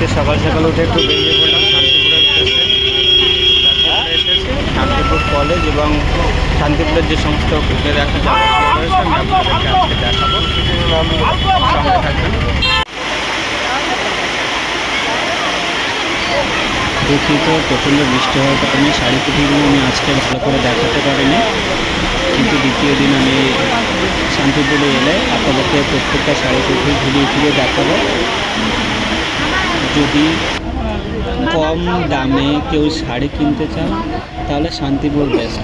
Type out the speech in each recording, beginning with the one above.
আজকে সকাল সকাল উঠে একটু বেরিয়ে পড়লাম শান্তিপুরের উদ্দেশ্যে। শান্তিপুরে এসেছি শান্তিপুর কলেজ এবং শান্তিপুরের যে সমস্ত ঘুরে দেখা জায়গাগুলো রয়েছে আমি আপনাদেরকে আজকে দেখাবো। সঙ্গে থাকবেন। দেখি তো প্রচণ্ড বৃষ্টি হওয়ার কারণে শাড়ি কুঠিগুলো আমি আজকে ভালো করে দেখাতে পারিনি, কিন্তু দ্বিতীয় দিন আমি শান্তিপুরে এলে আপনাদেরকে প্রত্যেকটা শাড়ি কুঠি ঘুরিয়ে ফিরিয়ে দেখাবো। যদি কম দামে কেউ শাড়ি কিনতে চান তাহলে শান্তিপুর বেস্ট।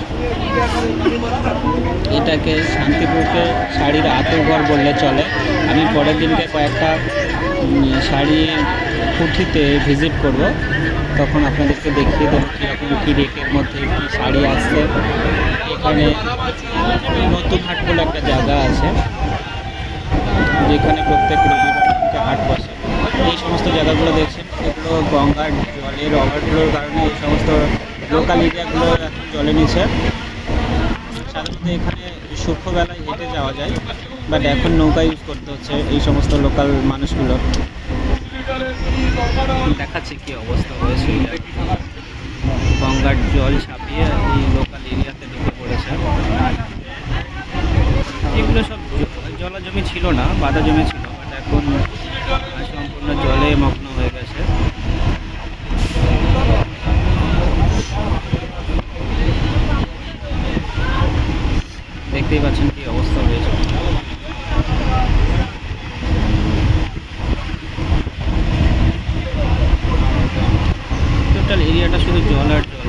এটাকে শান্তিপুরকে শাড়ির আঁতুঘর বললে চলে। আমি পরের দিনকে কয়েকটা শাড়ি কুঠিতে ভিজিট করব, তখন আপনাদেরকে দেখিয়ে দেবো কীরকম কী রেটের মধ্যে কী শাড়ি আসছে। এখানে নতুন হাট বলে একটা জায়গা আছে যেখানে প্রত্যেক রবিবার হাট বসে। এই সমস্ত জায়গাগুলো দেখছেন, এগুলো গঙ্গার জলের ওভারফ্লোর কারণে এই সমস্ত লোকাল এরিয়াগুলো এখন জলে নিচ্ছে। সাধারণত এখানে সূক্ষ্মবেলায় হেঁটে যাওয়া যায়, বাট এখন নৌকা ইউজ করতে হচ্ছে এই সমস্ত লোকাল মানুষগুলো। দেখাচ্ছে কি অবস্থা হয়েছে। গঙ্গার জল ছাপিয়ে এই লোকাল এরিয়াতে ঢুকে পড়েছে। এগুলো সব জলা জমি ছিল না, বাঁধা জমি ছিল, বাট এখন সম্পূর্ণ জলে মগ্ন হয়ে গেছে। দেখতেই পাচ্ছেন কি অবস্থা হয়েছে। টোটাল এরিয়াটা শুধু জল আর জল।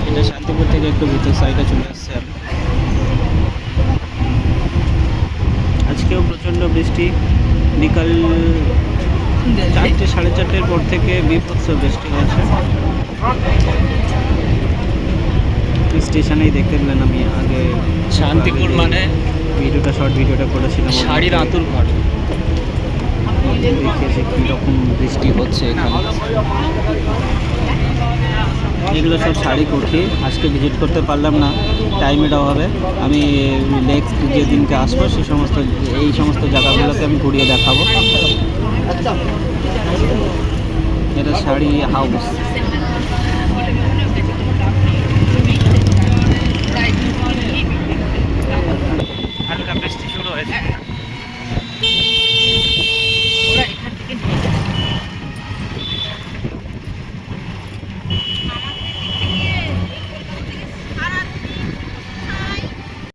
এটা শান্তিপুর থেকে একটু ভিতর সাইডে চলে আসছে। আজকেও প্রচণ্ড বৃষ্টি, বিকাল 4টে 4:30 পর থেকে বিভৎস বৃষ্টি হয়েছে। স্টেশনেই দেখতে পেলেন আমি আগে শান্তিপুর মানে শর্ট ভিডিওটা করেছিলাম শাড়ির আঁতুর ঘর। দেখিয়েছে কীরকম বৃষ্টি হচ্ছে এখানে। এগুলো সব শাড়ি কুঠি আজকে ভিজিট করতে পারলাম না, টাইমের অভাবে। আমি নেক্সট যেদিনকে আসবো এই সমস্ত জায়গাগুলোকে আমি ঘুরিয়ে দেখাবো। এটা শাড়ি হাউস।